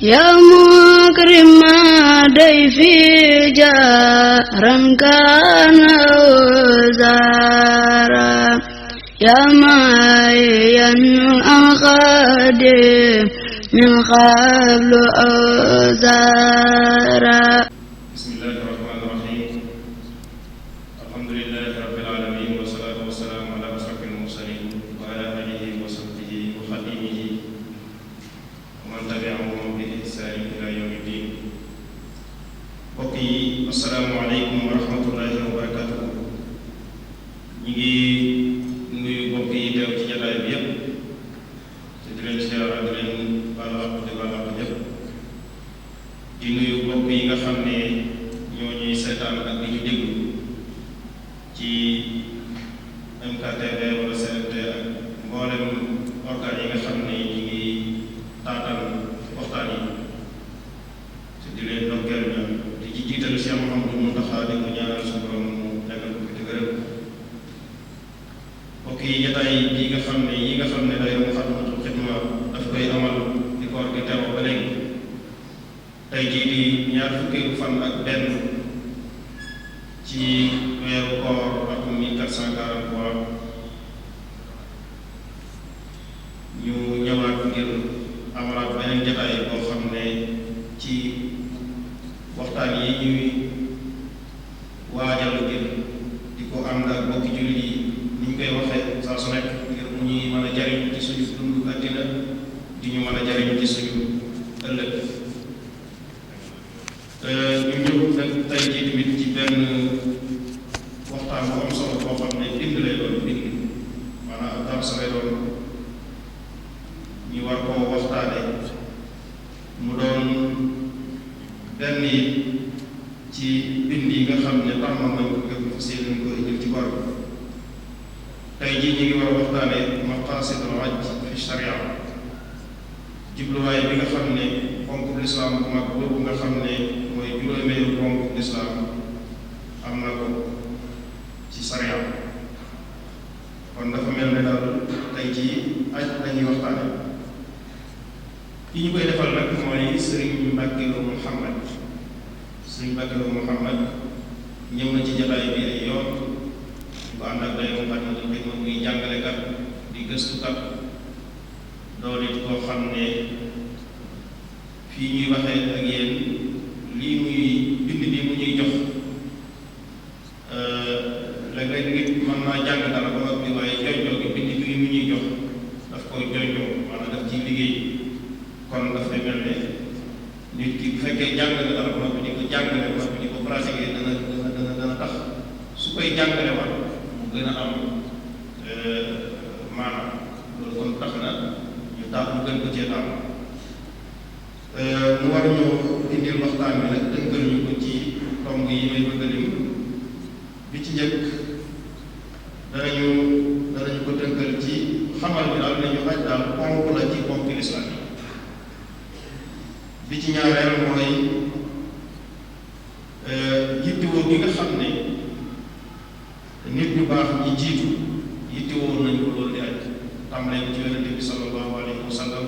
يا مكرم ضيفي جارا كان وزارا يا معين أخادم من قبل أزارا. بسم الله الرحمن الرحيم. الحمد لله رب العالمين والصلاة والسلام على أشرف المرسلين وعلى آله وصحبه وخديمه ومن تبعهم بإحسان إلى يوم الدين. mbokk yi asalaamaaleykum wa rahmatullahi wa barakatuh. ñi ngi nuyu mbokk yi teew ci jataay bi yépp te di leen siyaara di leen baal àq di baal àq ñépp di nuyu mbokk yi nga xam ne ñoo ñuy seetaan ak di ñu déglu ci MKTV wala CNT ak mboolem organes yi nga xam ne ñi ngi taataan waxtaan yi te di leen ndokkeel ñaan di ci jiital Cheikh Mouhamadou Mountakha di ko ñaanal suñu borom mu nekkal ko fi te gërëm mbokk yi jataay yi nga xam ne daayira Moukhaddamatoul Khidma daf koy amal di koor gi teew ba léegi tey jii di ñaar fukkeelu fan ak benn ci weeru koor atum 1443 ñu ñëwaat ngir amalaat beneen jataay boo xam ne ci waxtaan yi ñuy waajal ngir di ko ànd ak mbokki jullit yi ni ñu koy waxee saa su nekk ngir mu ñuy mën a jariñ ci suñu dundu àddina di ñu mën a jariñ ci suñu ëllëg. ñu ñëw nag tey jii tamit ci benn waxtaan bu am solo boo xam ne bind lay doon bind maanaam ab dars lay doon ñu war koo waxtaane mu doon benn yi ci bind yi nga xam ne tàmm nañ ko gëm seen ko indil ci bor bi tey jii ñu ngi war a waxtaane maqasidul hajj fi sharia jubluwaay bi nga xam ne ponk lislaam bu mag boobu nga xam ne mooy juróomeelu ponk lislaam am na ko ci sharia kon dafa mel ne daal tey jii aj lañuy waxtaane ki ñu koy defal nag mooy Serigne Mbacke Lo Mouhamad Serigne Mbacke Lo Mouhamad ñëw na ci jataay bi ay yoon bu ànd ak day Moukhaddamatoul Khidma muy jàngalekat di gëstukat doon it koo xam ne fii ñuy waxee ak yéen lii muy bind bi mu ñuy jox léeg-léeg nit mën naa jàng dara ba noppi waaye jonjoo gi bind bi mu ñuy jox daf koy jonjoo maanaam daf ciy liggéey kon dafay mel ne nit ki bu fekkee jàng na dara ba noppi di ko jàngale ba noppi di ko pratiquer dana tax su koy jàngale waat mu gën a am maanaam loolu kon tax na ñu gën ko cee taam mu war ñu indil waxtaan bi nag tënkal ñu ko ci tomb yi may bëgg a lim bi ci njëkk danañu ko tënkal ci xamal bi daal nañu aj daal ponk la ci ponk lislaam yi bi ci ñaareel mooy yittewoo gi nga xam ne nit ñu baax ñi jiitu yittewoo nañ ko loolu di aj tàmbalee ko ci yonente bi sallallahu alayhi wa sallam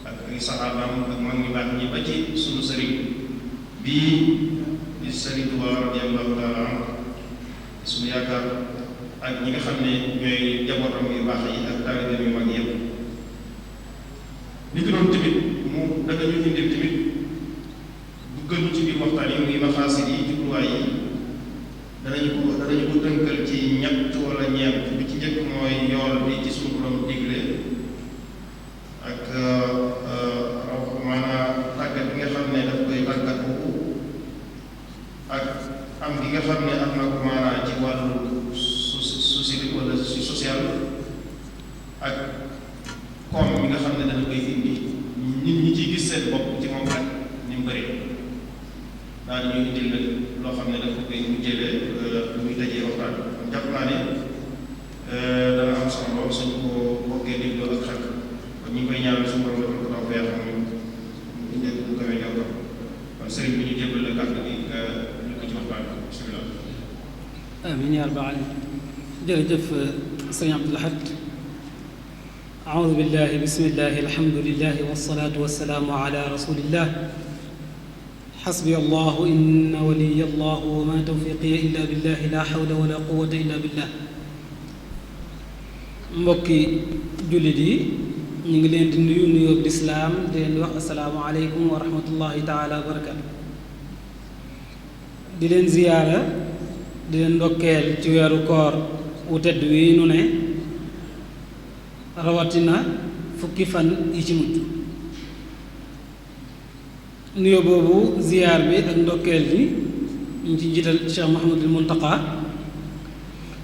ak ay saxaabaam ak mag ñu baax ñi ba ci sunu sëriñ bii di Sëriñ Tuubaa radiyallahu taala anhu suñu yaakaar ak ñi nga xam ne ñooy jabootam yu baax yi ak taalibeem yu mag yëpp ni ki doon tamit mu danga ñu indil tamit duggal ñu ci biir waxtaan yi muy maxaasid yi jubluwaay yi danañu ko tënkal ci ñett wala ñeent bi ci njëkk mooy yool bi ci suñu borom digle ak maanaam tàggat bi nga xam ne daf koy tàggat boobu ak am gi nga xam ne am na ko maanaam ci wàllu société wala social ak koom mi nga xam ne dana koy indi nit ñi ciy gis seen bopp ci moom rek ni mu bëri daal di ñuy indil nag loo xam ne dafa koy mujjëlee lu muy dajee waxtaan kon jàpp naa ne dana am solo lool suñu ko bokkee dégloo ak xel kon ñu ngi koy ñaanal suñu borom defal ko taw feex moom ñu indil bu kawee ñor kon sëriñ bi ñu jébbal la kàddu gi nga ñu ko ci waxtaan bismillah. amiin yaa rabbal aalamiin jërëjëf sëriñ Abdou Lahad أعوذ بالله بسم الله الحمد لله والصلاة والسلام على رسول الله حسبي الله إن ولي الله وما توفيقي إلا بالله لا حول ولا قوة إلا بالله mbokki jullit yi ñu ngi leen di nuyu nuyoo lislaam di leen wax assalaamu aleykum wa rahmatullahi taala wa barakaatu di leen ziyaara di leen ndokkeel ci weeru koor wu tedd wi nu ne rawatina fukki fan yi ci mujj nuyoo boobu ziyaar bi ak ndokkeel bi ñu ci jiital Cheikh Mouhamadul Muntaqa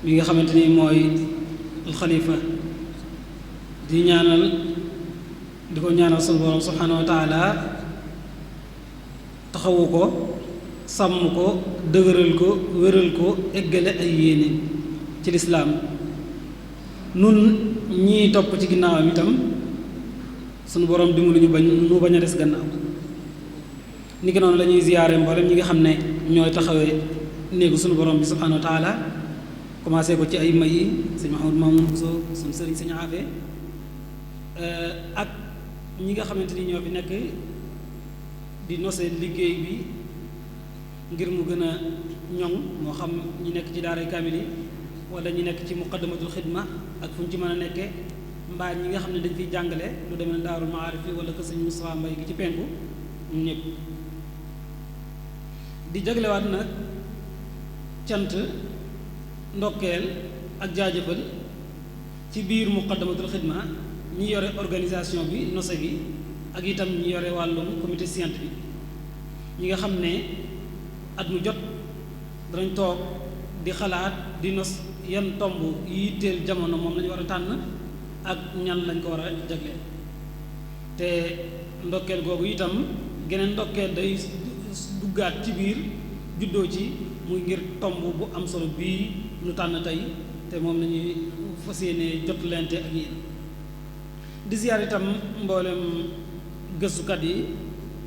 mi nga xamante ni mooy alxalifa di ñaanal di ko ñaanal sunu borom subhanahu wa taala taxawu ko sàmm ko dëgëral ko wéral ko eggale ay yéene ci lislaam nun ñii topp ci ginnaawam itam sunu borom dimbali ñu bañ a des gannaaw ni ki noonu la ñuy ziyaare mboolem ñi nga xam ne ñooy taxawee néegu sunu borom bi subhanahu wa taala commencé ko ci ay may yi sëñ Mahamadou Mamoun Bousso suñu sëriñ sëñ Afe ak ñi nga xamante ni ñoo fi nekk di nose liggéey bi ngir mu gën a ñoŋ moo xam ñi nekk ci daaray kaamil yi wala ñi nekk ci muqaddamatul xidma ak fu ñu ci mën a nekkee mbaa ñi nga xam ne dañ fiy jàngale lu demee ne daarul maarif yi wala ko sëñ Moustapha Mbay gi ci penku ñun ñëpp di jaglewaat nag cant ndokkeel ak jaajëfal ci biir muqaddamatul xidma ñi yore organisation bi nose gi ak itam ñi yore wàllum comité scientifique ñi nga xam ne at mu jot danañ toog di xalaat di nos yan tomb yi yitteel jamono moom lañu war a tànn ak ñan lañ ko war a jagleel te ndokkeel googu itam geneen ndokkeel day duggaat ci biir juddoo ci muy ngir tomb bu am solo bii nu tànn tey te moom lañuy fas yéene jot lente ak yéen di ziyaar itam mboolem gëstukat yi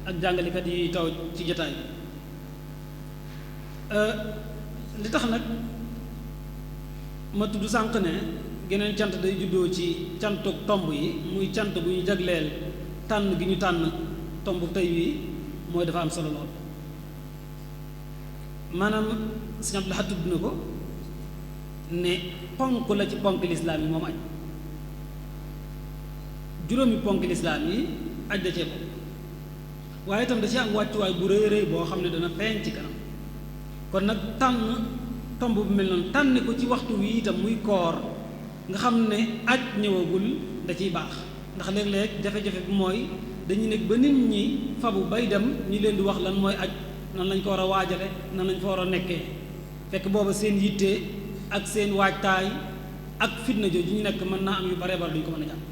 ak jàngalekat yi taw ci jotaay li tax nag ma tudd sànq ne geneen cant day juddoo ci cantuk tomb yi muy cant bu ñu jagleel tànn gi ñu tànn tomb tey wi mooy dafa am solo lool maanaam Sëñ Abdul Ahad tudd na ko ne ponk la ci ponk lislaam yi moom aj juróomi ponk lislaam yi aj da cee bokk waaye itam da ci am wàccuwaay bu rëy rëy boo xam ne dana feeñ ci kanam kon nag tànn tomb bu mel noonu tànn ko ci waxtu wi itam muy koor nga xam ne aj ñëwagul da ciy baax ndax léeg-léeg jafe-jafe bi mooy dañu nekk ba nit ñi fabu bay dem ñi leen di wax lan mooy aj nan lañ ko war a waajale nan lañ ko war a nekkee fekk booba seen yitte ak seen waajtaay ak fitna jooju ñu nekk mën naa am yu bare bare duñ ko mën a jàpp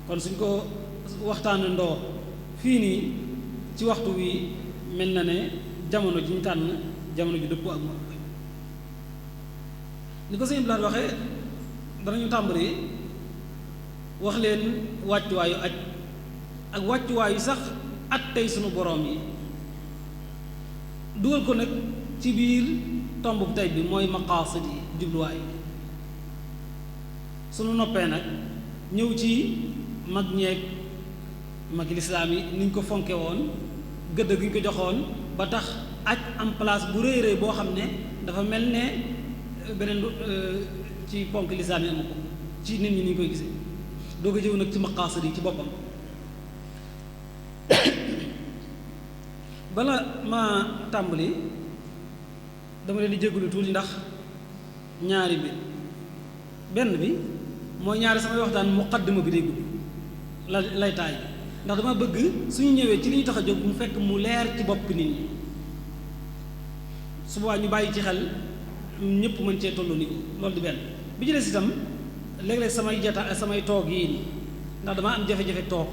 kon suñ ko waxtaane ndoo fii nii ci waxtu wi mel na ne jamono ji ñu tànn jamono ju dëppoo ak moom ni ko sëñ Blaat waxee danañu tàmbali wax leen wàccuwaayu aj ak wàccuwaayu sax at tey sunu boroom yi dugal ko nag ci biir tomb bu tey bi mooy maqaasid yi jubluwaay sunu noppee nag ñëw ci mag ñeeg magi lislaam yi ni ñu ko fonke woon gëdd gi ñu ko joxoon ba tax aj am place bu rëy rëy boo xam ne dafa mel ne beneen ci ponk lislaam yi amu ko ci nit ñi ni ñu koy gisee doo ko jëw nag ci maqaasid yi ci boppam bala ma tàmbali dama leen di jégalu tuuti ndax ñaari bi benn bi mooy ñaari samay waxtaan muqaddima bi day gudd lay taay ndax dama bëgg suñu ñëwee ci li ñu tax a jóg mu fekk mu leer ci bopp nit ñi su boobaa ñu bàyyi ci xel ñëpp mën cee tolloo ni loolu di benn bi ci des itam léeg-léeg samay toog yi ndax dama am jafe-jafe toog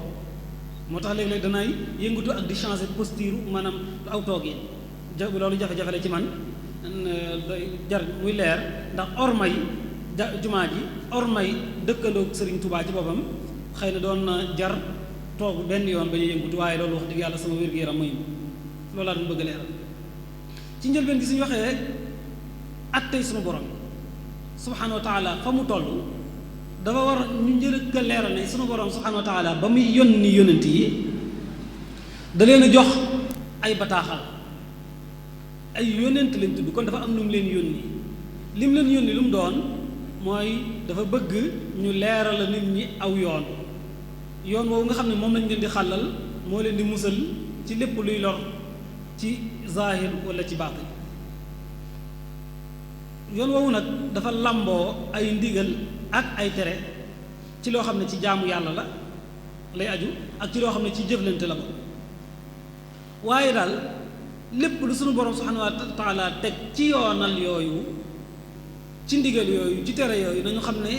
moo tax léeg-léeg danay yëngatu ak di changer posture maanaam aw toog yi loolu jafe-jafe la ci man jar muy leer ndax ormay jumaa ji ormay dëkkandoo Sëriñ Tubaa ci boppam xëy na doon na jar toog benn yoon ba ñu yëngutu waaye loolu wax dëgg yàlla sama wér-gu-yaram mayu loolu laa doon bëgg leeral ci njëlbeen gi suñu waxee at tey suñu borom subhanahu wa taala fa mu toll dafa war ñu njëkk a leeral ne sunu borom subhanahu wa taala ba muy yónni yónent yi da leen a jox ay bataaxal ay yónent lañ tudd kon dafa am lu mu leen yónni lim leen yónni lu mu doon mooy dafa bëgg ñu leeral la nit ñi aw yoon woowu nga xam ne moom lañ leen di xàllal moo leen di musal ci lépp luy lor ci zahir wala ci baatin yoon woowu nag dafa làmboo ay ndigal ak ay tere ci loo xam ne ci jaamu yàlla la lay aju ak ci loo xam ne ci jëflante la ko waaye daal lépp lu sunu borom subhanahu wa taala teg ci yoonal yooyu ci ndigal yooyu ci tere yooyu nañu xam ne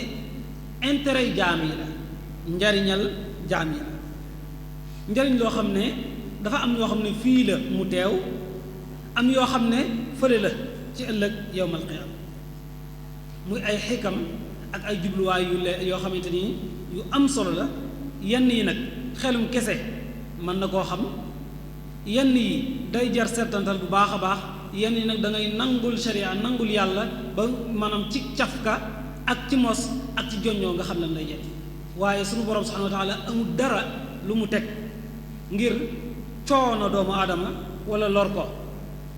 intérêt jaam yi la njariñal jaam yi la njariñ loo xam ne dafa am yoo xam ne fii la mu teew am yoo xam ne fële la ci ëllëg yowmal qiyaama muy ay xikam ak ay jubluwaay yoo xamante ni yu am solo la yenn yi nag xelum kese mën na koo xam yenn yi day jar seetantal bu baax a baax yenn yi nag da ngay nangul sharia nangul yàlla ba maanaam ci cafka ak ci mos ak ci joññoo nga xam ne lay jël waaye sunu borom subhanahu wa taala amul dara lu mu teg ngir coono doomu aadama wala lor ko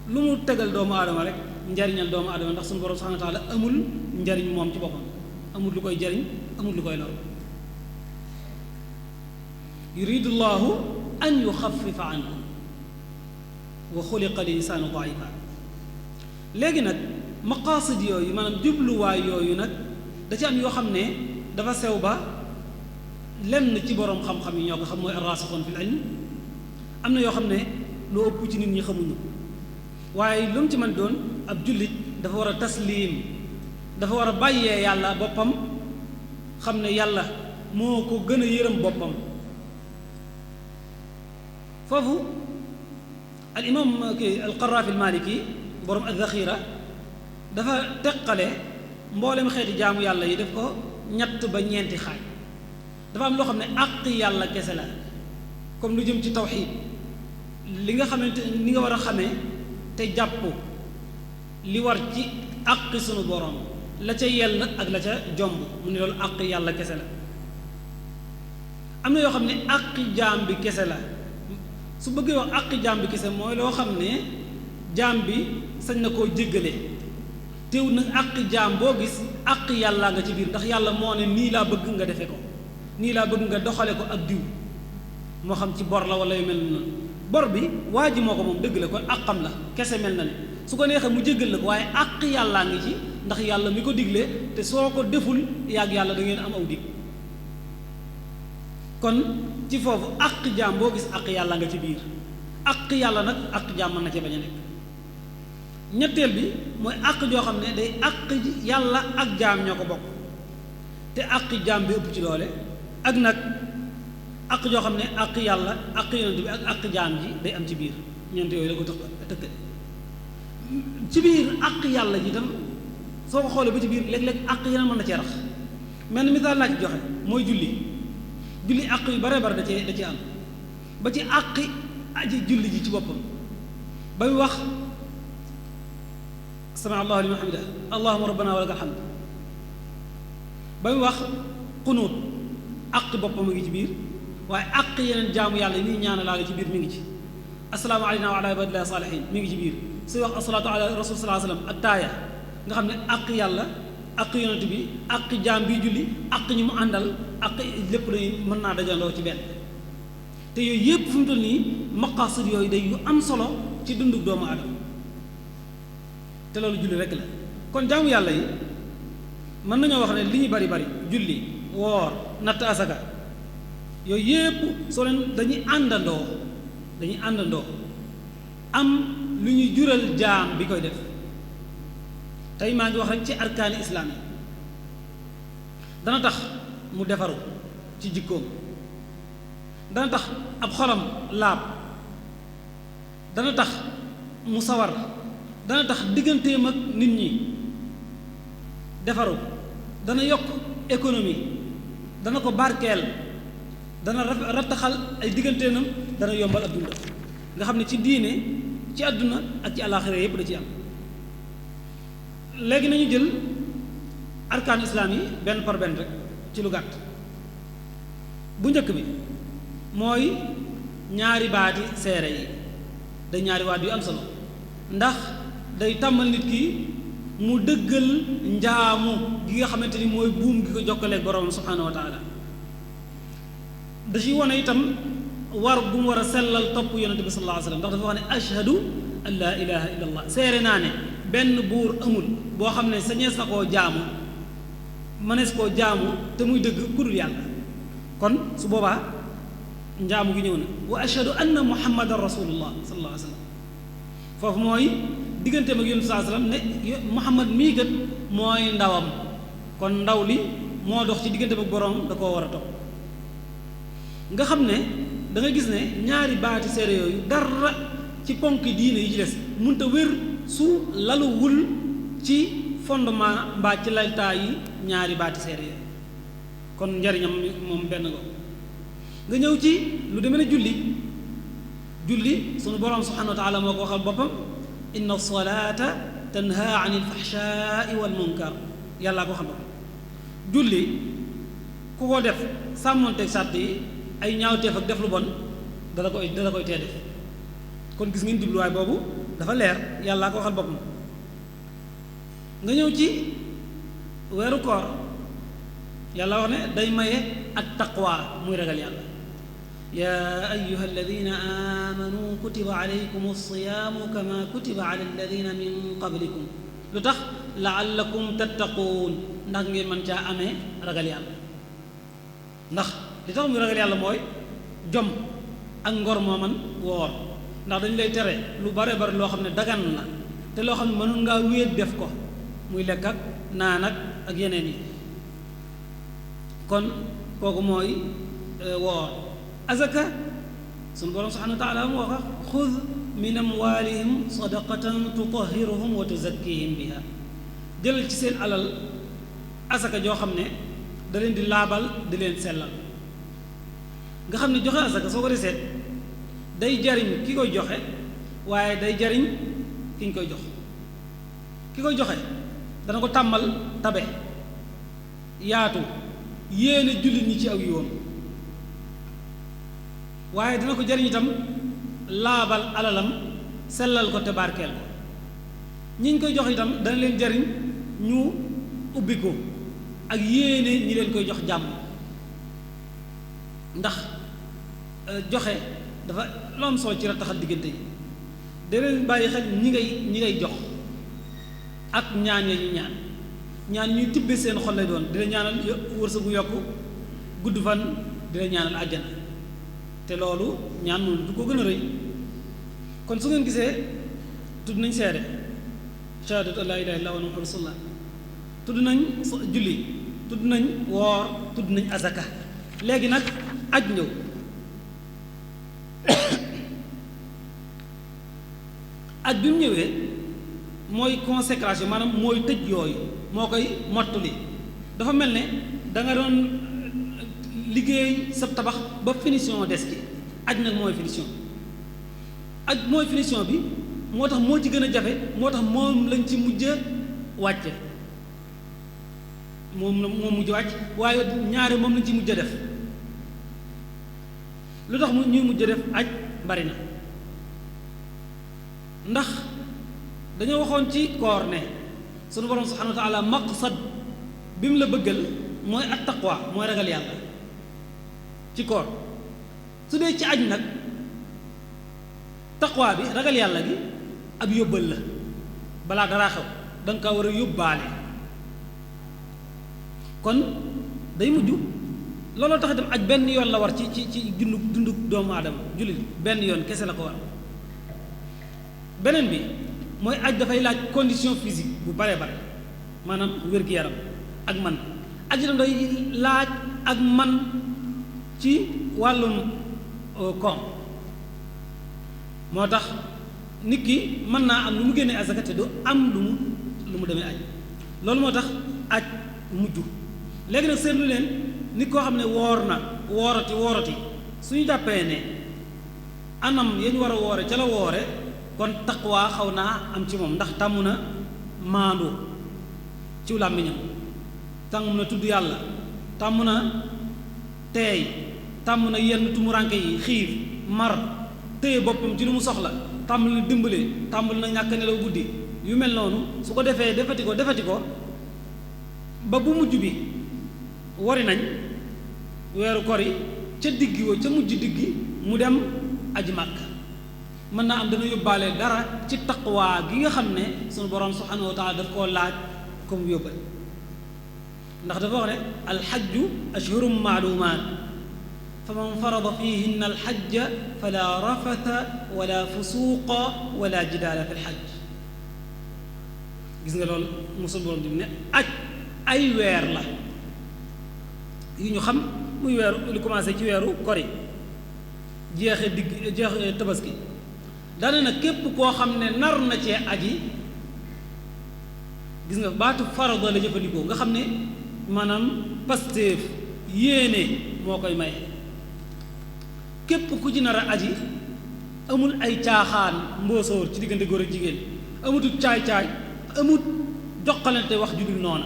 lu mu tegal doomu aadama rek njariñal doomu aadama ndax sunu borom subhanahu wa taala amul njariñ moom ci boppam amul lu koy jariñ amul lu koy lor yuridu llahu an yuxafifa ankum wa xuliqa l insaanu daifa léegi nag maqaasid yooyu maanaam jubluwaay yooyu nag da ci am yoo xam ne dafa sew ba lenn ci boroom xam-xam yi ñoo ko xam mooy arraasixuun fil ilm am na yoo xam ne lu ëpp ci nit ñi xamuñu waaye lu mu ci mën doon ab jullit dafa war a tasliim dafa war a bàyyee yàlla boppam xam ne yàlla moo ko gën a yërëm boppam foofu al imam ki al qaraafi al maliki borom al zaxira dafa teqale mboolem xeeti jaamu yàlla yi def ko ñett ba ñeenti xaaj dafa am loo xam ne àq yàlla kese la comme lu jëm ci tawxiid li nga xamante ni nga war a xamee te jàpp li war ci àq sunu borom la ca yell ak la ca jomb mu ne loolu àq yàlla kese la am na yoo xam ne àq jaam bi kese la su bëggee wax àq jaam bi kese mooy loo xam ne jaam bi sañ na koo jéggale teewul nag àq jaam boo gis àq yàlla nga ci biir ndax yàlla moo ne nii laa bëgg nga defe ko nii laa bëgg nga doxale ko ak diw moo xam ci bor la wala yu mel noonu bor bi waa ji moo ko moom dëgg la kon àqam la kese mel na ne su ko neexee mu jéggal la ko waaye àq yàllaa ngi ci ndax yàlla mi ko diglee te soo ko deful yàgg yàlla da ngeen am aw dig kon ci foofu àq jaam boo gis àq yàlla nga ci biir àq yàlla nag àq jaam mën na cee bañ a nekk ñetteel bi mooy àq joo xam ne day àq yàlla ak jaam ñoo ko bokk te àq jaam bi ëpp ci doole ak nag àq joo xam ne àq yàlla àq yonent bi ak àq jaam ji day am ci biir ñeent yooyu la ko tëkk ci biir àq yàlla ji tam soo ko xoolee ba ci biir léeg-léeg àq yeneen mën na cee rax mel ni misaal laa ci joxe mooy julli àq yu bare bare da cee am ba ci àqi aji julli ji ci boppam ba muy wax sami allahu liman hamida allahumma rabbana wa lakal hamd ba muy wax xunuut àq boppam a ngi ci biir waaye àq yeneen jaamu yàlla yi nii ñaana laa ci biir mi ngi ci assalaamu alayna wa ala ibadillahi salihin mi ngi ci biir suy wax asalaatu ala rasul sallallahu alayhi wasallam ak taaya nga xam ne àq yàlla àq yonent bi àq jaam bi julli àq ñi mu àndal àq lépp lañuy mën naa dajandoo ci benn te yooyu yépp fu mu toll nii maqasid yooyu day yu am solo ci dundug doomu aadama te loolu julli rekk la kon jaamu yàlla yi mën nañoo wax ne li ñu bari bari julli woor natt asaka yooyu yépp soo leen dañuy àndandoo am lu ñuy jural jaam bi koy def tey maa ngi wax rek ci arkaani islaam yi dana tax mu defaru ci jikkoom dana tax ab xolam laab dana tax mu sawar dana tax digganteem ak nit ñi defaru dana yokk économie dana ko barkeel dana rattaxal ay digganteenam dana yombal ab dundam nga xam ne ci diine ci àdduna ak ci àllaaxira yépp da ci am léegi nañu jël arkaan islaam yi benn par benn rek ci lu gàtt. bu njëkk bi mooy ñaari baati seere yi day ñaari waat yu am solo ndax day tàmmal nit ki mu dëggal njaamu gi nga xamante ni mooy buum gi ko jokkaleeg borom subhanahu wa taala da ciy wane itam war bu mu war a sellal topp yonente bi sallallahu alayhi wasallam ndax dafa wax ne ashhadu an laa ilaha illa allah seere naa ne benn buur amul boo xam ne sañees na koo jaamu mënees koo jaamu te muy dëgg ku dul yàlla kon su boobaa njaamu gi ñëw na wa ashhadu anna muhammadan rasulullah sallallahu alayhi wasallam foofu mooy digganteem ak yonente sallallahu alayhi wasallam ne muhammad mii kat mooy ndawam kon ndaw li moo dox ci digganteem ak borom da koo war a topp nga xam ne da nga gis ne ñaari baati seere yooyu dara ci ponk diine yi ci des munta wér su laluwul ci fondement mbaa ci laltaa yi ñaari baati seere yooyu kon njariñam moom benn nga ñëw ci lu demee ne julli sunu borom subhanahu wa taala moo ko waxal boppam inna salata tanha anil fahshaai wal munkar yàllaa ko waxal boppam julli ku ko def sàmmonteeg sàtt yi ay ñaawteef ak def lu bon dala koy tee def kon gis ngeen jubluwaay boobu dafa leer yàllaa ko waxal boppam nga ñëw ci weeru koor yàlla wax ne day maye ak taqwa muy ragal yàlla yaa ayyuha alladina amanu kutiba alaykum alsiyaamu kama kutiba ala alladina min qablikum lu tax laallakum tattaquun ndax ngeen mën caa amee ragal yàlla ndax li tax muy ragal yàlla mooy jom ak ngor moo man woor ndax dañu lay tere lu bare bari loo xam ne dagan na te loo xam ne mënul ngaa wéet def ko muy lekk ak naan ak yeneen yi kon kooku mooy woor azaka sunu borom subhanahu wa taala moo wax xud min amwalihim sadaqatan tutahhiruhum wa tuzakkihim biha jëlal ci seen alal azaka joo xam ne da leen di laabal di leen sellal nga xam ne joxe azaka soo ko di seet day jariñ ki koy joxe waaye day jariñ ki ñu koy jox ki koy joxe dana ko tàmmal tabe yaatu yéene jullit ñi ci aw yoon waaye dina ko jariñ itam laabal alalam sellal ko te barkeel ko ñi ñu koy jox itam dana leen jariñ ñu ubbi ko ak yéene ñi leen koy jox jàmm ndax joxe dafa lu am solo ci rattaxal diggante yi da leen bàyyi xel ñi ngay jox ak ñaan ya ñu ñaan ñuy tibbe seen xol lay doon dina ñaanal wërsëgu yokk gudd fan dina ñaanal àjjana te loolu ñaan moom du ko gën a rëy kon su ngeen gisee tudd nañ seede shahadatu an laa ilaaha illallaah wa muhammadur rasulullah tudd nañ julli tudd nañ woor tudd nañ azaka léegi nag aj ñëw aj bi mu ñëwee mooy consécration maanaam mooy tëj yooyu moo koy mottali dafa mel ne da nga doon liggéey sa tabax ba finition des ci aj nag mooy finition bi moo tax moo ci gën a jafe moo tax moom lañ ci mujj wàcce moom mujj wàcc waaye ñaare moom lañ ci mujj def lu tax ñuy mujj def aj bari na ndax dañoo waxoon ci koor ne sunu borom subhanahu wa taala maqsad bi mu la bëggal mooy at taqwa mooy ragal yàlla ci koor su dee ci aj nag taqwa bi ragal yàlla gi ab yóbbal la balaa daraa xew da nga ko war a yóbbaale kon day mujj looloo tax dem aj benn yoon la war ci dundu doomu aadama jullit benn yoon kese la ko war beneen bi mooy aj dafay laaj condition physique bu bare bare maanaam wér-gu-yaram ak man aj itam day laaj ak man ci wàllum koom moo tax nit ki mën naa am lu mu génnee asaka te du am lu mu demee aj loolu moo tax aj mujj léegi nag seetlu leen nit koo xam ne woor na woorati suñu jàppee ne anam ya ñu war a woore ca la woore kon taqwa xaw naa am ci moom ndax tàmm na maandu ci làmmiñam tàmm na tudd yàlla tàmm na teey tàmm na yenn tumuranke yi xiif mar téye boppam ci lu mu soxla tàmbali na dimbale tàmbali na ñàkk nelaw guddi yu mel noonu su ko defee defati ko ba bu mujj bi wari nañ weeru kori ca diggi wa ca mujj diggi mu dem aji màkk mën naa am dana yóbbaale dara ci taqwa gi nga xam ne sunu borom subhanahu wa taala daf koo laaj comme yóbbal ndax dafa wax ne alxajju ashhurum maalumaat fa man farada fihinna alxajja fala rafatha wala fusuqa wala jidaala fi lxajj gis nga loolu musul borom di ne aj ay weer la yu ñu xam muy weeru lu commencé ci weeru kori jeexe tabaski dana nag képp koo xam ne nar na cee aji gis nga baatu farada la jëfandikoo nga xam ne maanaam pasteef yéene moo koy maye képp ku ci nar a aji amul ay caaxaan mboosóor ci diggante góor ak jigéen amutul caay-caay amut joxalante wax ju dul noona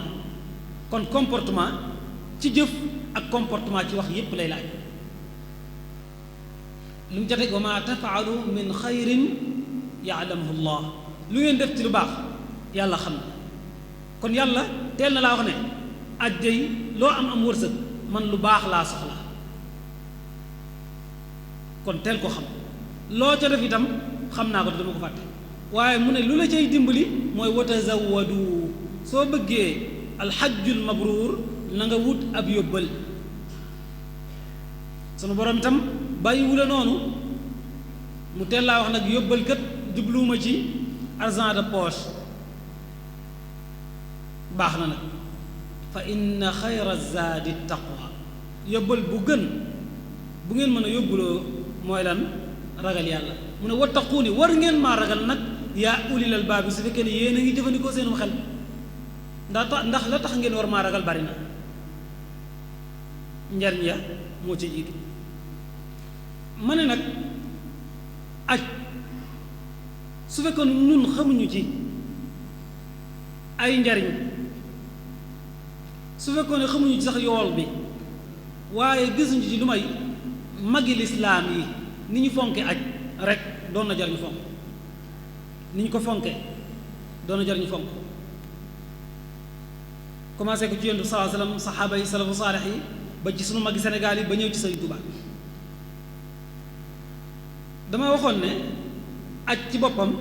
kon comportement ci jëf ak comportement ci wax yépp lay laaj lu mu jotee wa ma tafaalu min xayrin yaalamuhu llah lu ngeen def ci lu baax yàlla xam na kon yàlla teel na laa wax ne aj day loo am wërsëg man lu baax laa soxla kon teel ko xam loo ca def itam xam naa ko te dama ko fàtte waaye mu ne lu la cay dimbali mooy watazawadu soo bëggee alxajjul mabruur na nga wut ab yóbbal sunu borom itam bàyyiwu la noonu mu teel laa wax nag yóbbal kat jubluwuma ci argent de poche baax na nag fa inna xayra zaadi taqwa yóbbal bu gën bu ngeen mën a yóbbuloo mooy lan ragal yàlla mu ne wattaquuni war ngeen maa ragal nag yaa ulil albaab su fekkee ne yéen a ngi jëfandikoo seenum xel ndax la tax ngeen war maa ragal bari na njariñ ya moo ci jiitu ma ne nag aj su fekkoon ñun xamuñu ci ay njariñ su fekkoon ne xamuñu ci sax yool bi waaye gisuñu ci lu may magi lislaam yi ni ñu fonke aj rek doon na jar ñu fonk ni ñu ko fonke doon na jar ñu fonk commencé ko ci yonent bi sallallahu alayhi wasallam saxaaba yi salafu saalix yi ba ci sunu magi Sénégal yi ba ñëw ci Sëriñ Tuubaa dama waxoon ne aj ci boppam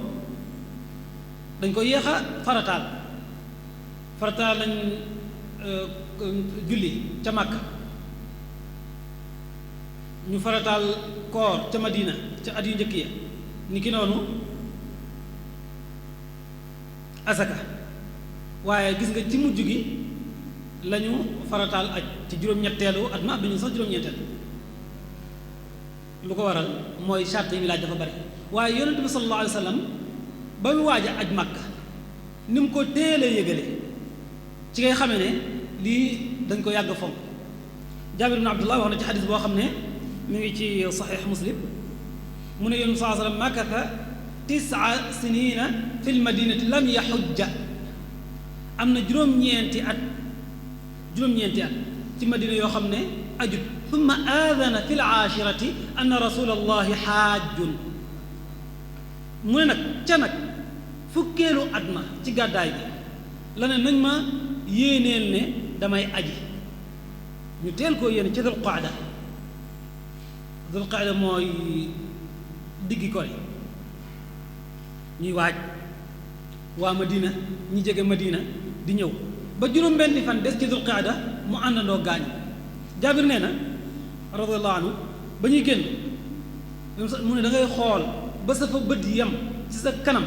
dañ ko yéex a farataal lañ julli ca Makka ñu farataal koor ca Madina ca at yu njëkk ya ni ki noonu asaka waaye gis nga ci mujj gi lañu farataal aj ci juróom-ñetteelu at ma bi ñu sax juróom-ñetteel lu ko waral mooy charte yi mi laaj dafa bari waaye yonent bi sallallahu alayhi wa sallam ba mu waaj a aj Makka ni mu ko téelee yëgale ci ngay xamee ne lii dañ ko yàgg fonk Jaabir ibn Abdullah wax na ci xadis boo xam ne mi ngi ci saxiix Muslim mu ne yonent bi sallallahu alayhi wa sallam makatha 9 sinina fi lmadinati lam yaxujja am na juróom-ñeenti at ci madina yoo xam ne ajut thumma aadana fi l-aashirati anna rasulallahi xaajjun mu ne nag ca nag fukkeelu at ma ci gàddaay bi la ne nañ ma yéeneel ne damay aji ñu teel koo yéene ci dul qaada mooy diggi ko ñuy waaj waa Madina ñi jege Madina di ñëw ba juróom-benni fan des ci dul qaada mu àndandoo gaañ Jaabir nee na radiyallahu anhu ba ñuy génn mu ne da ngay xool ba sa fa bët yem ci sa kanam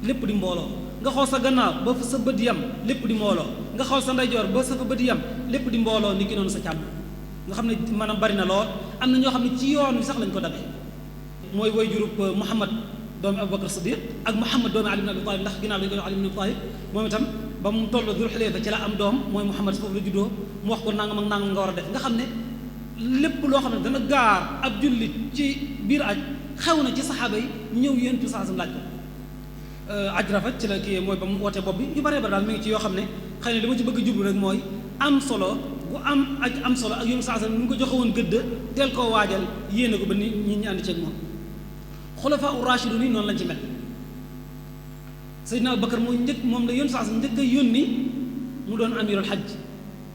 lépp di mbooloo nga xool sa gannaaw ba fa sa bët yem lépp di mbooloo nga xool sa ndeyjoor ba sa fa bët yem lépp di mbooloo ni ki noonu sa càmm nga xam ne maanaam bari na lool am na ñoo xam ne ci yoon wi sax lañ ko dabee mooy way jurub Muhammad doomi Abubakar Siddiq ak Muhammad doomi Ali ibn Abi Talib ndax ginnaaw dañu koy wax Ali ibn Abi Talib moom itam ba mu toll Dul Xulayfa ci la am doom mooy Muhammad foofu la juddoo mu wax ko nangam ak nangam nga war a def nga xam ne lépp loo xam ne dana gaar ab jullit ci biir aj xew na ci saxaaba yi ñëw yéen tu saasam laaj ko aj rafet ci la kii mooy ba mu wootee bopp bi yu baree ba daal mi ngi ci yoo xam ne xëy na li ma ci bëgg a jublu rek mooy am solo gu am solo ak yom saasam ni mu ko joxe woon gëdd teel koo waajal yéene ko ba nit ñi ànd ceeg moom xulafaa u rashidun ni noonu lañ ci mel Seydina Abubakar moo njëkk moom la yom saasam njëkk a yónni mu doon amirul hajj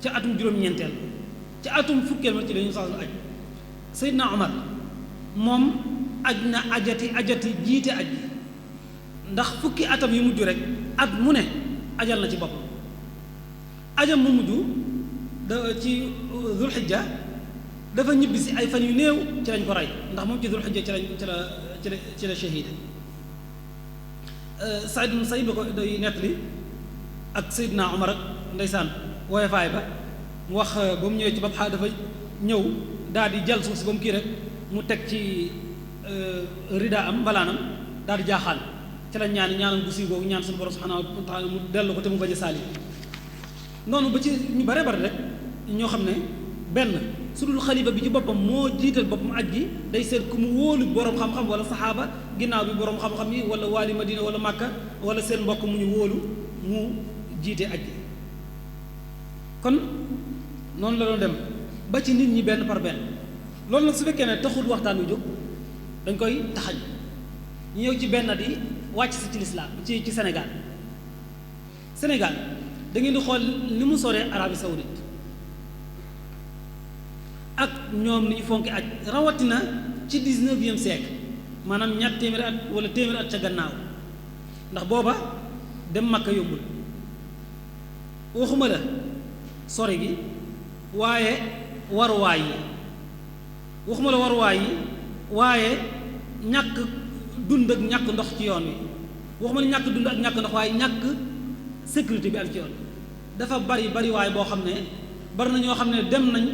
ca atum juróom-ñeenteel ca atum fukkeel ma ci la yom saasam aj Seydina Omar moom aj na ajati jiite aj ndax fukki atam yu mujj rek at mu ne ajal na ci boppam ajam mu mujj ci Dul Hijja dafa ñibbi si ay fan yu néew ci lañ ko rey ndax moom ci Dul Hijja ci la shahida Saïd ibn Saïd ba ko day nettali ak Seydina Omar ak ndeysaan wooye faay ba mu wax ba mu ñëwee ci bopp xaa dafa ñëw daal di jël suuf si ba mu kii rek mu teg ci rida am mbalaanam daal di jaaxaan ci la ñaanam gu si googu ñaan suñu borom subhanahu wa taala mu dellu ko te mu bañ a saali noonu ba ci ñu bare bare rek ñoo xam ne benn su dul xalifa bi ci boppam moo jiital boppam aj gi day seet ku mu wóolu borom xam-xam wala saxaaba ginnaaw bi borom xam-xam yi wala waali madina wala màkka wala seen mbokk mu ñu wóolu mu jiite aj gi kon noonu la doon dem ba ci nit ñi benn par benn loolu nag su fekkee ne taxul waxtaan wi jóg dañ koy taxañ ñu ñëw ci benn di wàcc si ci lislaam ci Sénégal da ngeen di xool ni mu soree Arabie Saoudite ak ñoom ni ñu fonki aj rawatina ci 19e siècle maanaam ñaar téeméeri at wala téeméeri at ca gannaaw ndax booba dem Makka yombul waxuma la sori gi waaye waruwaay yi waxuma la waruwaay yi waaye ñàkk dund ak ñàkk ndox ci yoon wi waxuma la ñàkk dund ak ñàkk ndox waaye ñàkk sécurité bi am ci yoon dafa bari waaye boo xam ne bari na ñoo xam ne dem nañ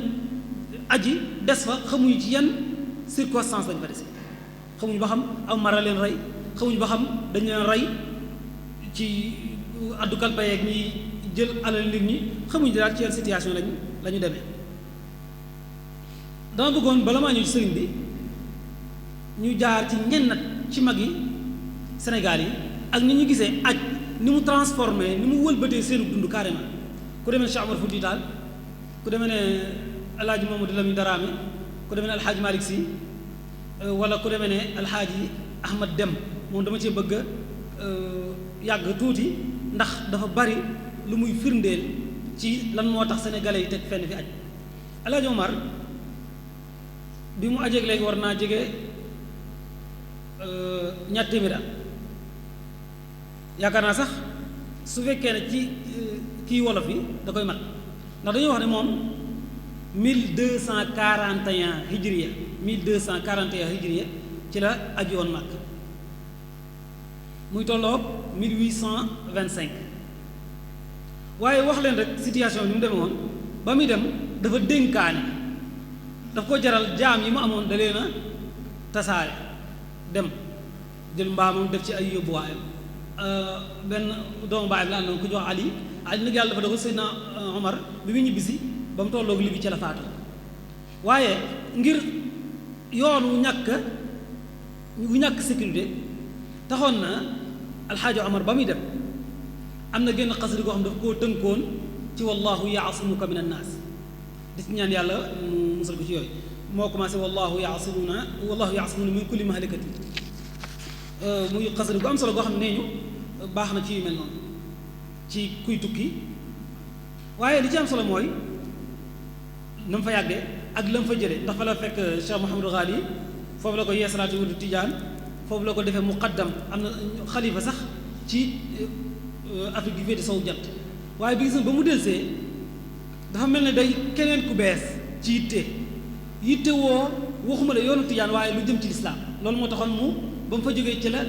aji des fa xamuñu ci yan circonstance lañ fa dese xamuñu ba xam aw mara leen rey xamuñu ba xam dañ leen rey ci addu kalpe yeeg ñi jël alal nit ñi xamuñu daal ci yan situation la ñu demee dama bëggoon bala maa ñëw ci sëriñ bi ñu jaar ci ñenn ci mag yi Sénégal yi ak ni ñu gisee aj ni mu transformé ni mu wëlbatee seenu dund carrément ku demee ne Cheikh Omar Fouti Tall ku demee ne El Hadj Mamadou Lamine Darame ku demee ne El Hadj Malick Sy wala ku demee ne El Hadj Ahmad Dem moom dama cee bëgg a yàgg tuuti ndax dafa bari lu muy firndeel ci lan moo tax sénégalais yi teg fenn fi aj El Hadj Omar bi mu ajeeg léegi war naa jege ñaar téeméer at yaakaar naa sax su fekkee ne ci kii wolof yi da koy mat ndax dañuy wax ne moom 1241 hijriya 1241 hijriya ci la aji woon Makka muy tolloog 1825 waaye wax leen rek situation bi mu demee woon ba muy dem dafa dénkaane daf ko jaral jaam yi mu amoon da leen a tasaare dem jël mbaamam def ci ay yóbbuwaayam benn doomu baayam la àndoon ku jox Ali nag yàlla dafa dogal Seydina Omar bi muy ñibbisi ba mu tolloog li bi ci la faatu waaye ngir yoon wu ñàkk sécurité taxoon na alxaaji Omar ba muy dem am na génn xasida goo xam daf koo tënkoon ci wallahu yaasimuka min annaas di ci ñaan yàlla mu musal ko ci yooyu moo commencé wallahu yaasimuna min kulli mahlikatin muy xasida gu am solo goo xam ne nee ñu baax na ci yu mel noonu ci kuy tukki waaye li ci am solo mooy na mu fa yàggee ak la mu fa jëlee ndax fa la fekk Cheikh Mouhamadou Ghali foofu la ko yeesalaati wudu Tijaan foofu la ko defee muqaddam am na xalifa sax ci Afrique bi féete sowu jant waaye bi gis ba mu delsee dafa mel ne day keneen ku bees ci yitte woo waxuma la yoonu Tijaan waaye lu jëm ci lislaam loolu moo taxoon mu ba mu fa jógee ci la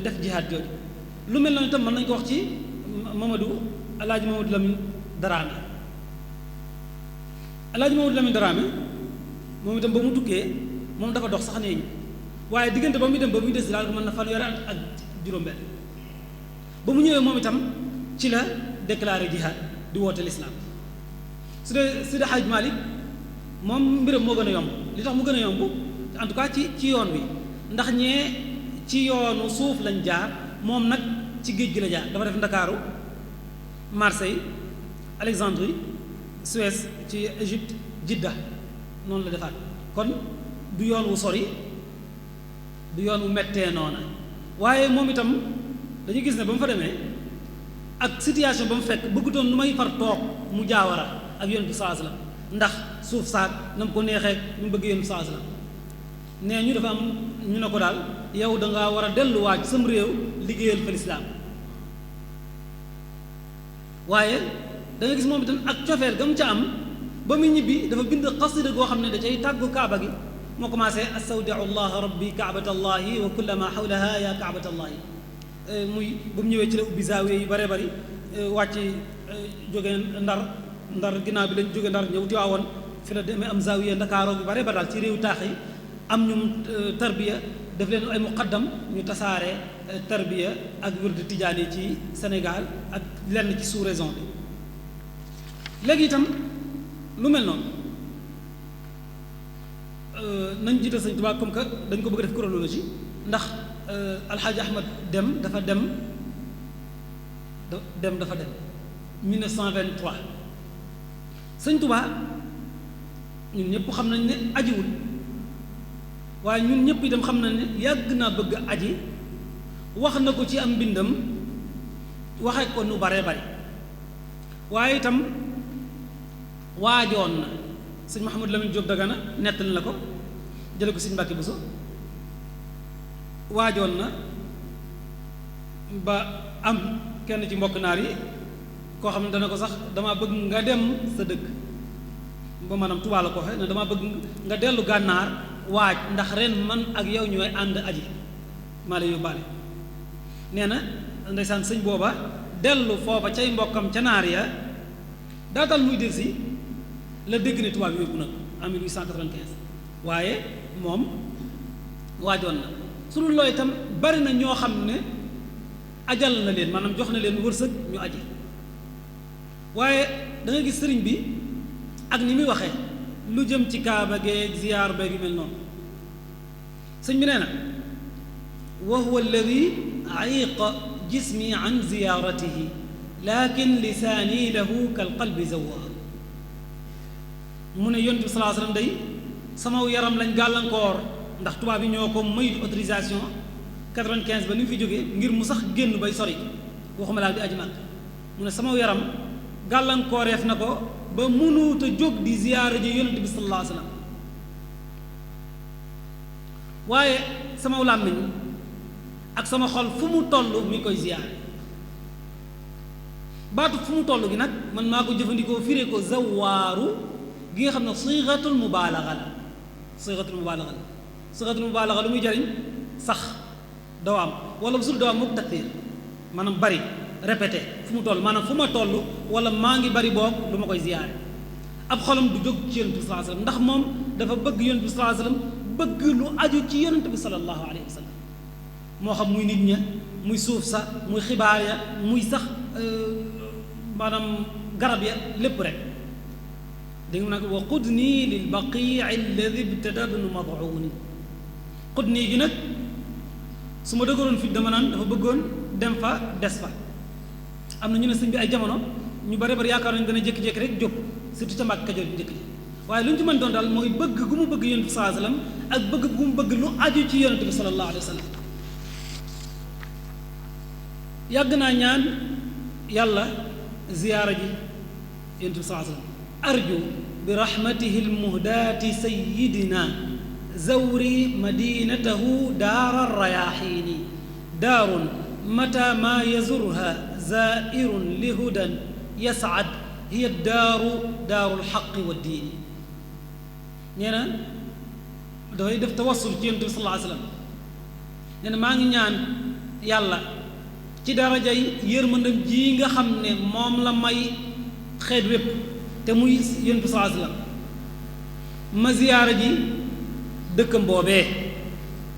def jihaad jooju lu mel noonu itam mën nañu ko wax ci Alaaji Mamadou Lamine Darame Alaaji Mamadou Lamine Darame moom itam ba mu tukkee moom dafa dox sax nee ñu waaye diggante ba muy dem ba muy des daal mën na fanweeri at ak juróom-benn ba mu ñëwee moom itam ci la déclaré jihaad di woote lislaam su dee Seydi Hadj Malick moom mbiram moo gën a yomb li tax mu gën a yomb en tout cas ci yoon wi ndax ñee ci yoonu suuf lañ jaar moom nag ci géej gi la jaar dafa def Ndakaaru Marseille Alexandrie Suez ci Égypte Jidda noonu la defaat kon du yoon wu sori du yoon wu mettee noona waaye moom itam dañu gis ne ba mu fa demee ak situation ba mu fekk bëggutoon nu may far toog mu jaawara ak yonent bi sallallahu alayhi wasallam ndax suuf saak na mu ko neexee nu mu bëgg yonent bi sallallahu alayhi wasallam nee ñu dafa am ñu ne ko daal yow da ngaa war a delluwaat sam réew liggéeyal fa lislaam waaye da nga gis moom itam ak cofeel ga mu ca am ba mu ñibbi dafa bind xasida goo xam ne da cay tàggu kaaba gi moo commencé astawdiu llah rabbi kaabatallahi wa kulla ma xawlaha ya kaabatallahi muy bu mu ñëwee ci la ubbi zaawiya yu bare bari wàcc jóge ndar ginnaaw bi lañ jóge ndar ñëw Tiwaawoon fi la demee am zaawiya ndakaaroo yu bare bari daal ci réew taax yi am ñum tarbiya def leen ay muqaddam ñu tasaare tarbiya ak wirdu tijaani ci Sénégal ak lenn ci sous-région bi léegi itam lu mel noonu nañ jiital Sëñ Tuubaa comme que dañ ko bëgg def chronologie ndax Alxaaji Ahmad dafa dem 1923 Sëñ Tuubaa ñun ñëpp xam nañ ne ajiwul waaye ñun ñëpp itam xam nañ ne yàgg naa bëgg aji wax na ko ci am mbindam waxe ko nu bare bari waaye itam waajoon na sëñ Mouhamadou Lamine Diop Dagana nettali na ko jële ko sëñ Mbàkke Buso waajoon na ba am kenn ci mbokk naar yi koo xam ne dana ko sax dama bëgg nga dem sa dëkk ba maanaam Tuubaa la ko waxe ne dama bëgg nga dellu gànnaar waaj ndax ren man ak yow ñooy ànd aji maa lay yóbbaale nee na ndeysaan sëñ booba dellu foofa cay mbokkam ca naar ya daatal muy del si la dégg ne tubaab yóbbu na ko en 1895 waaye moom waajoon na su dul looy itam bari na ñoo xam ne ajal na leen maanaam jox na leen wërsëg ñu aji waaye da nga gis sëriñ bi ak ni muy waxee lu jëm ci kaaba geeg ziyaar beeg yu mel noonu sëñ bi nee na wa huwa alladi ayiqa jismi an ziyaaratihi lakin lisaani lahu kal qalbi zawaar mu ne yonent bi sallallahu alayhi wasallam day sama yaram lañ gàllankoor ndax tubaab yi ñoo ko mayut autorisation 95 ba ni mu fi jógee ngir mu sax génn bay sori waxuma laa di aji màkk mu ne sama yaram gàllankooreef na ko ba mënuut a jóg di ziyaara ji yonent bi sallallahu alayhi wasallam waaye sama làmmiñ ak sama xol fu mu toll mi koy ziyaare baatu fu mu toll gi nag man maa ko jëfandikoo firee ko zawaaru gi nga xam ne siixatul mubaalaxa la siixatul mubaalaxa la siixatul mubaalaxa lu muy jariñ sax dawaam wala bu sul dawaam mook taktiir maanaam bari répété fu mu toll maanaam fu ma toll wala maa ngi bari boog lu ma koy ziyaare ab xolam du jóg ci yonent bi sallallahu alayhi wasallam ndax moom dafa bëgg yonent bi sallallahu alayhi wasallam bëgg lu aju ci yonent bi sallallahu alayhi wasallam moo xam muy nit ña muy suuf sa muy xibaar ya muy sax maanaam garab ya lépp rek dégg nga nag wa qudnii lil baqii alladi ibtada bnu mad'uuni qudnii gi nag su ma dëgëroon fit dama naan dafa bëggoon dem fa des fa am na ñu ne sëñ bi ay jamono ñu bare bari yaakaar nañu dana jékki-jékki rek jóg surtout ca Mbàkke Kajoor bi njëkk ji waaye lu ñu ci mën doon daal mooy bëgg gu mu bëgg yonent bi sallallahu alayhi wasallam ak bëgg gu mu bëgg lu aju ci yonent bi sallallahu alayhi wasallam yàgg naa ñaan yàlla ziyaara ji yonent bi sallallahu alayhi wasallam arju bi rahmatihi almuhdaati sayyidina zawri madinatahu daara rayaxiini daarun mata ma yazurha zaa'irun li hudan yas'ad hiya daaru alxaqi wa diini nee na dafay def tawassul ci yonent bi sallallahu alayhi wasallam nee na maa ngi ñaan yàlla ci darajay yërmandam ji nga xam ne moom la may xeet wépp te muy yonent bi sallallahu alayhi wasallam ma ziyaara ji dëkkam boobee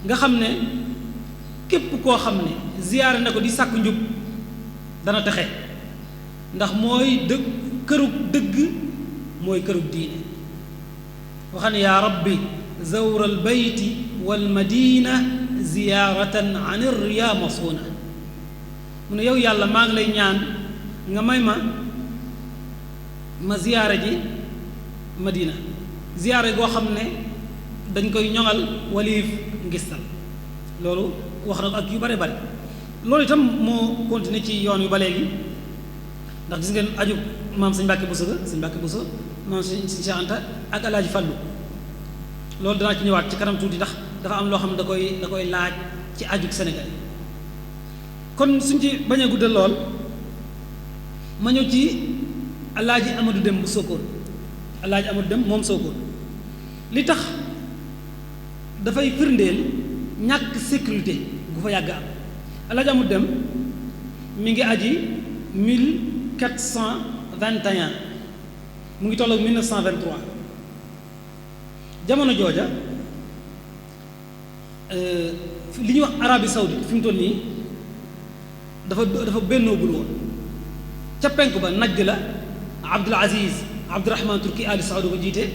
nga xam ne képp koo xam ne ziyaara na ko di sàkk njub dana texe ndax mooy kërug dëgg mooy kërug diine waxam ne yaa rabbi zawra albayti walmadina ziyaaratan an irriya masuuna mu ne yow yàlla maa ngi lay ñaan nga may ma ma ziyaare ji Madina ziyaare goo xam ne dañ koy ñoŋal waliif ngistal loolu wax na ko ak yu bare bare loolu itam moo continué ci yoon wi ba léegi ndax gis ngeen aju maam sëñ Mbàkke Buso sëñ Mbàkke Buso maam sëñ Cheikh Anta ak Alaaji Fallu loolu danaa ci ñëwaat ci kanam tuuti ndax dafa am loo xam ne da koy laaj ci aju Sénégal kon suñ ci bañ a guddal lool ma ñëw ci Alaaji Amadou Dem bu Sokone Alaaji Amadou Dem moom Sokone li tax dafay firndeel ñàkk sécurité gu fa yàgg am Alaaji Amadou Dem mi ngi aji 1421 mu ngi tolloog 1923 jamono jooja li ñuy wax Arabie Saoudite fi mu toll nii dafa bennoo bul woon ca penk ba Najd la Abdul Aziz Abdurahman Turki Ali Saoud ko jiite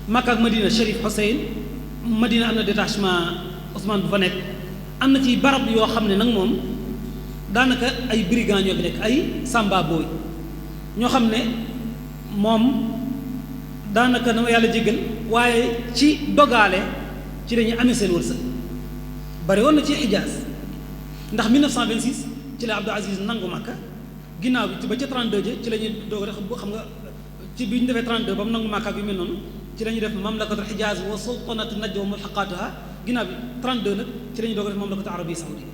Makka ak Madina Cherif Hussein Madina am na détachement Ousmane bu fa nekk am na ci barab yoo xam ne nag moom daanaka ay brigands ñoo fi nekk ay samba booy ñoo xam ne moom daanaka na ma yàlla jéggal waaye ci dogaale ci lañuy amee seen wërsëg bari woon na ci Xijaaz ndax 1926 ci la Abdou Aziz nangu Makka ginnaaw bi ba ca 32 ci la ñuy doog rek xam nga ci bi ñu defee 32 ba mu nangu Makka ak yu mel noonu ci la ñuy def mamlakatul Xijaaz wa sultanatu Najd wa mulhaqatuha ginnaaw bi 32 nag ci la ñuy doog def mamlakatu Arabie Saoudite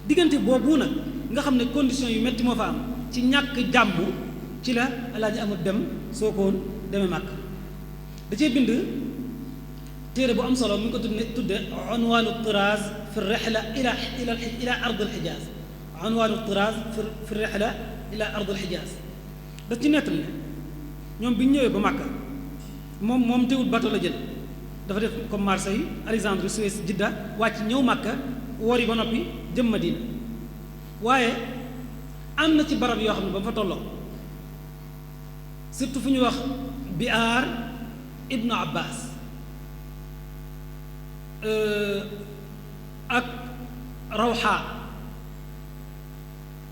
diggante boobu nag nga xam ne condition yu metti moo fa am ci ñàkk jàmm ci la Alaaji Amadou Dem Sokone demee Makka da cee bind téere bu am solo mu ngi ko tudde unwaanu tiraaz fi rihla ila ard al Xijaaz unwaanu tiraaz fi rihla ila ard al Xijaaz da ci nettali ne ñoom bi ñu ñëwee ba Makka moom teewul bateau la jël dafa def comme Marseille Alexandrie Suez Jidda wàcc ñëw Makka woor yi ba noppi jëm Madina waaye am na ci barab yoo xam ne ba fa tolloo surtout fu ñuy wax Bi'aar Ibnu Abbas ak Rawha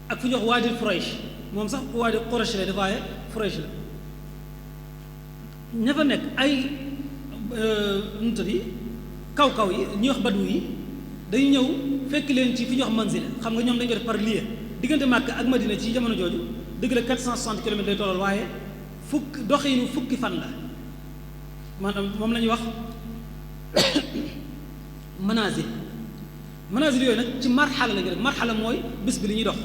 ak fu ñuy wax Waadi Furaysh moom sax Waadi Quraysh la dafa waaye Furaysh la ña fa nekk ay nu tëddi kaw yi ñuy wax badu yi dañu ñëw fekk leen ci fi ñuy wax manzila xam nga ñoom dañu ko def par lieu diggante Makka ak Madina ci jamono jooju dëgg la 460 kilomètres lay tollal waaye doxiinu fukki fan la maanaam moom la ñuy wax manazil yooyu nag ci marxala la ñu def marxala mooy bis bi li ñuy dox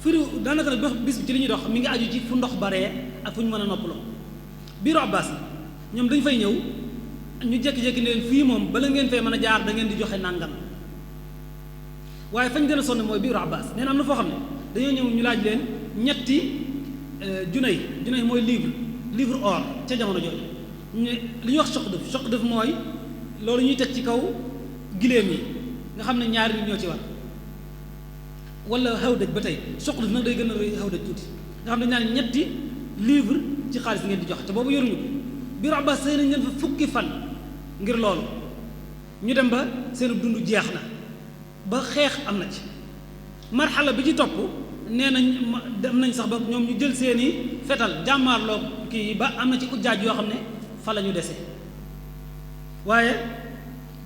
firi daanaka nag bis bi ci li ñuy dox mi ngi aju ci fu ndox baree ak fu ñu mën a noppaloo biiru Abbas ñoom dañu fay ñëw ñu jékki-jékki ne leen fii moom bala ngeen fee mën a jaar da ngeen di joxe nàngam waaye fañ gën a sonn mooy biiru Abbas nee na am na foo xam ne dañoo ñëw ñu laaj leen ñetti junay mooy livre or ca jamono jooju li ñuy wax choq def mooy loolu ñuy teg ci kaw giléem yi nga xam ne ñaari nit ñoo ci war wala xaw dëj ba tey choq def nag day gën a rëy xaw dëj tuuti nga xam ne ñaari ñetti livre ci xaalis ngeen di joxe te boobu yoruñu ko biiru Abbas sëy nañ leen fa fukki fan ngir loolu ñu dem ba seen dund jeex na ba xeex am na ci marxala bi ci topp nee nañ dem nañ sax ba ñoom ñu jël seeni fetal jàmmaarloo kii ba am na ci ujjaaj yoo xam ne fa la ñu desee waaye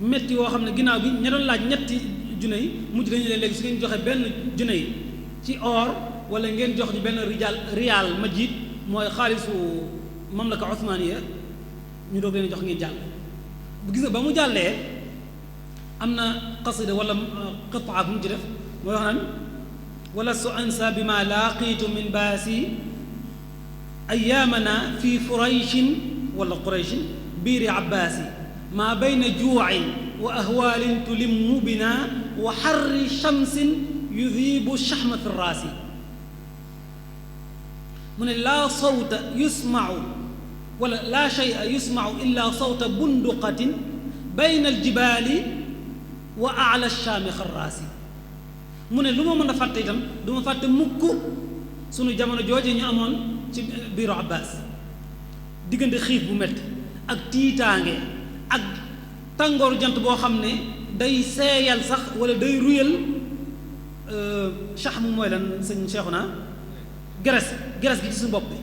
metti woo xam ne ginnaaw bi ña doon laaj ñetti junne yi mujj dañu leen léegi su ngeen joxe benn junne yi ci or wala ngeen jox ñu benn riyaal majid mooy xaalisu mamlaka Usmaniya ñu doog leen jox ngeen jàll bu gis nga ba mu jàllee am na qasida wala qitaa bu mu ci def mooy wax naan wala su ansa bi ma laaqiitu min baasi ayaamana fi furayshin wala qurayshin biiri abbaasi maa bayna juucin wa ahwaalin tulimmu bina wa xarri shamsin yudiibu shaxma fi raasi mu ne laa sawta yusmacu wala laa shay'a yusmacu illa sawta bunduqatin bayna aljibaali wa ala shaami xarraasi mu ne lu ma mën a fàtte itam du ma fàtte mukk sunu jamono jooje ñu amoon ci biiru Abbas diggante xiif bu métti ak tiitaange ak tàngooru jant boo xam ne day seeyal sax wala day ruyal shaxmu mooy lan sëñ Seexuna geres gi ci suñu bopp bi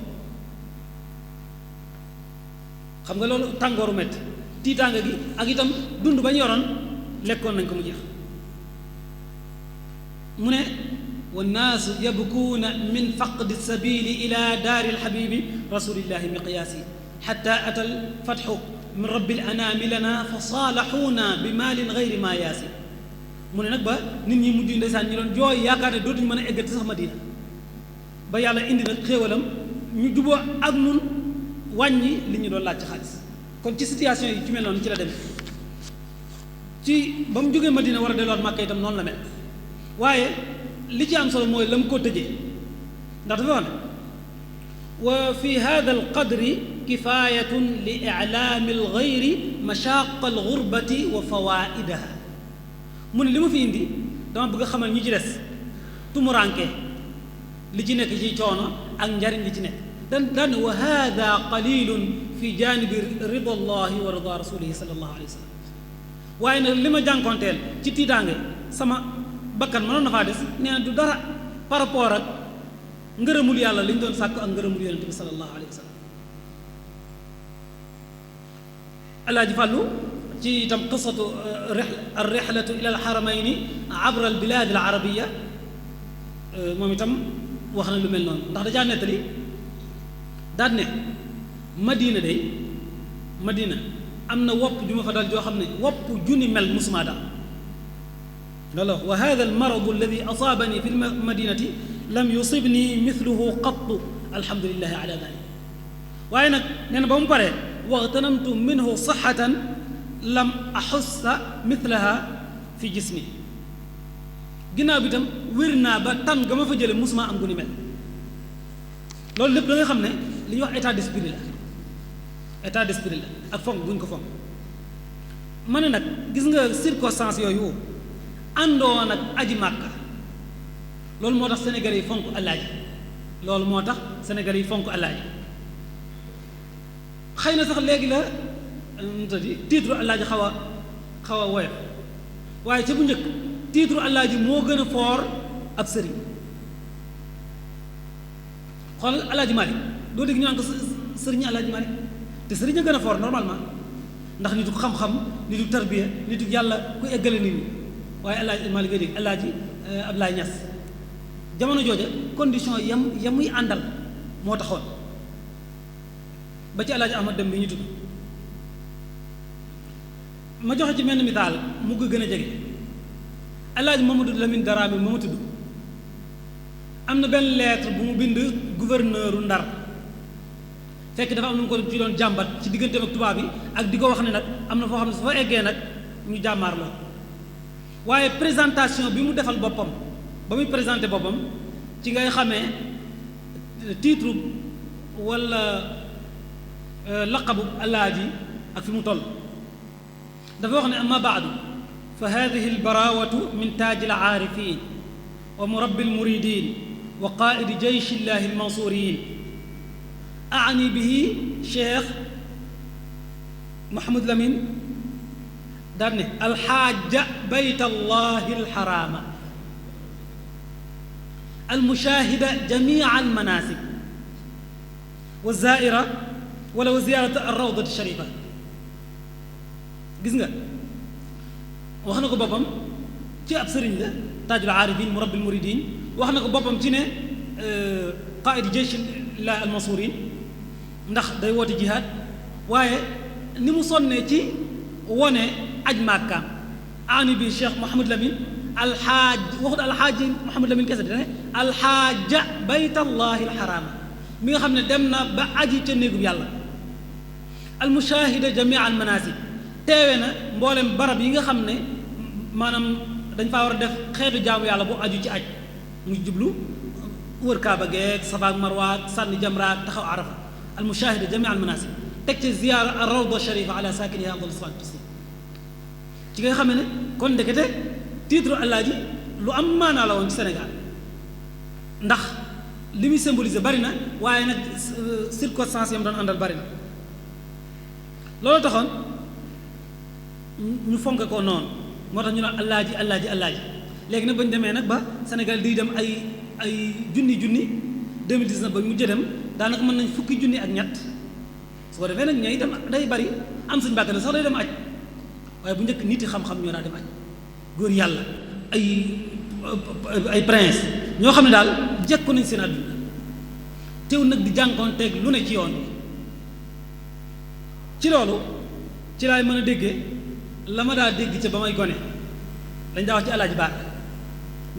xam nga loolu tàngooru métti tiitaanga gi ak itam dund ba ñu yoroon lekkoon nañ ko mu jeex mu ne wannaasu yabkuuna min faqdi sabili ila daari alxabibi rasulillahi miqyaasi xata ata alfatxu min rabbi alanaami lana fa saalaxuuna bi maalin gayri maa yaasi mu ne nag ba nit ñi mujj ndeysaan ñi doon jooy yaakaar ne dootuñu mën a eggati sax Madina ba yàlla indi nag xéewalam ñu juboo ak nun wàññi li ñu doon laaj ci xaalis kon ci situation yi ci mel noonu ci la demee ci ba mu jógee Madina war a delluwaat Màkka itam noonu la mel waaye li ci am solo mooy la mu ko tëjee ndax dafa wax ne wa fi hada al qadri kifayatun li ilaami al gayri mashaaq al gurbati wa fawaidaha mu ne li ma fi indi dama bëgg a xamal ñi ci des tumuranke li ci nekk ci coono ak njariñ li ci nekk daan wa hada qalilun fi janibi rida allahi wa rida rasulihi sallallahu alayhi wa sallam waaye nag li ma jànkoonteel ci tiitaange sama bakkan mënoon na faa des nee na du dara par rapport ak ngërëmul yàlla li ñu doon sàkk ak ngërëmul yonente bi sallallahu alayhi wa sallam alaaji fàllu ci itam qisatu arrihlatu ila alxaramayni abra albilad alarabiya moom itam wax na lu mel noonu ndax da caa nettali daal ne madina am na wopp ju ma fa dal joo xam ne wopp junni mel musuma daal loolu wa hada almaradu alladi asaabani fi lmadinati lam yusibni mithluhu qattu alhamdulilahi ala dalik waaye nag nee na ba mu paree waxtanamtu minhu sixatan lam axussa mithlaha fi jismi ginnaaw bi itam wér naa ba tan ga ma fa jële musuma am gu ni mel loolu lépp da nga xam ne li ñuy wax état d'esprit la état d'esprit la ak fonk buñ ko fonk ma ne nag gis nga circonstance yooyu àndoon ak aji màkka loolu moo tax sénégalais yi fonk alaaji loolu moo tax sénégalais yi fonk alaaji xëy na sax léegi la titre alaaji xaw a woyof waaye ca bu njëkk titre alaaji moo gën a foor ab sëriñ xoolal alaaji Malick doo dégg ñu naan ko sëriñ alaaji Malick te sëriñ a gën a foor normalement ndax nitu xam-xam nitu tarbiya nitu yàlla ku eggale nit ñi waaye alaaji Malick ngay dégg alaaji Abdoulaye Niass jamono jooja condition yam muy àndal moo taxoon ba ci alaaji Ahmad Dem bi ñu tudd ma joxe ci menn misaal mu ko gën a jege alaaji Mamadou Lamine Daraame moo ma tudd am na benn lettre bu mu bind gouverneuru Ndar fekk dafa am na mu ko ci doon jàmbat ci digganteem ak tubaab bi ak di ko wax ne nag am na foo xam ne su fa eggee nag ñu jàmmaar lool waaye présentation bi mu defal boppam ba muy présenté boppam ci ngay xamee titre wala laqabu alaaji ak fi mu toll dafa wax ne amma baadu fa hadihi albarawatu min taaji alaarifin wa murabbi almuridin wa qaidi jeysh illahi almansuriyin aani bihi cheikh Mouhamad Lamine daan ne alxaaja bayt allahi alxaraama almushahida jamia almanasik wa zaira wala wa ziyarata alrawdati sharifa gis nga wax na ko boppam ci ab sëriñ la taajul aarifin murabbil muridin wax na ko boppam ci ne qaidi jeysh la almansurin ndax day woote jihaad waaye ni mu sonnee ci wone aj màkkaam aani bi cheikh Mouhamad Lamine alxaaj waxut alxaaji Mouhamad Lamine kese dane alxaaja baytallahi alxaraama mi nga xam ne dem na ba aji ca néegub yàlla almushahida jamia almanasik teewe na mboolem barab yi nga xam ne maanaam dañ faa war a def xeetu jaamu yàlla bu aju ci aj mu jublu wër kaaba geeg safa ak marwa ak sànni jamraak taxaw arafa almushahida jamia almanasik teg ci ziyaara al rawda sharifa ala saakiniha afdal salaatu taslim ci nga xam ne kon ndekete titre alaaji lu am maanaa la woon ci Sénégal ndax li muy symboliser bari na waaye nag circonstance yam doon àndal bari na loolu taxoon ñu fonk ko noonu moo tax ñu naan alaaji léegi nag ba ñu demee nag ba Sénégal di dem ay junni 2019 ba mu jëdem daanaka mën nañ fukki junni ak ñett su ko defee nag ñooy dem day bari am suñu bàkk na sax day dem aj waaye bu njëkk nit yi xam-xam ñoo daa dem aj góor yàlla ay prince ñoo xam ne daal jekku nañ seen àdduna teew nag di jànkoonteeg lu ne ci yoon bi ci loolu ci laay mën a déggee la ma daa dégg ca ba may gone dañ daa wax ci alaaji baar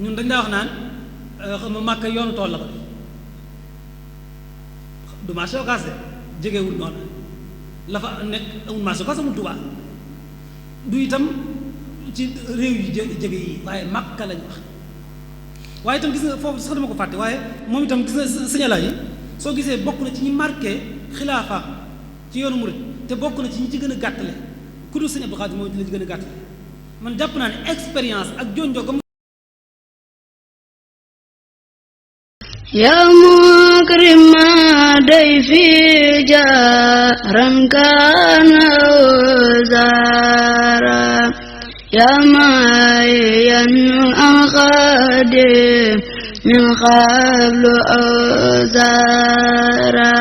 ñun dañ daa wax naan xam nga màkk yoonu tool la ko du marché Ocass de jegewul noonu la fa nekk amul marché Ocass amul Tuubaa du itam ci réew yu jege yi waaye màkka lañ wax waaye itam gis nga foofu sax dama ko fàtte waaye moom itam gis nga signala yi soo gisee bokk na ci ñi marqué xilaafa ci yoonu murid te bokk na ci ñi ci gën a gàttale ku dul sëñ Abdou Khadir moom la ci gën a gàttale man jàpp naa ne expérience ak jonjogam يا مكرم ضيفي جارا كان وزارا يا معين أخد من قبل أوزارا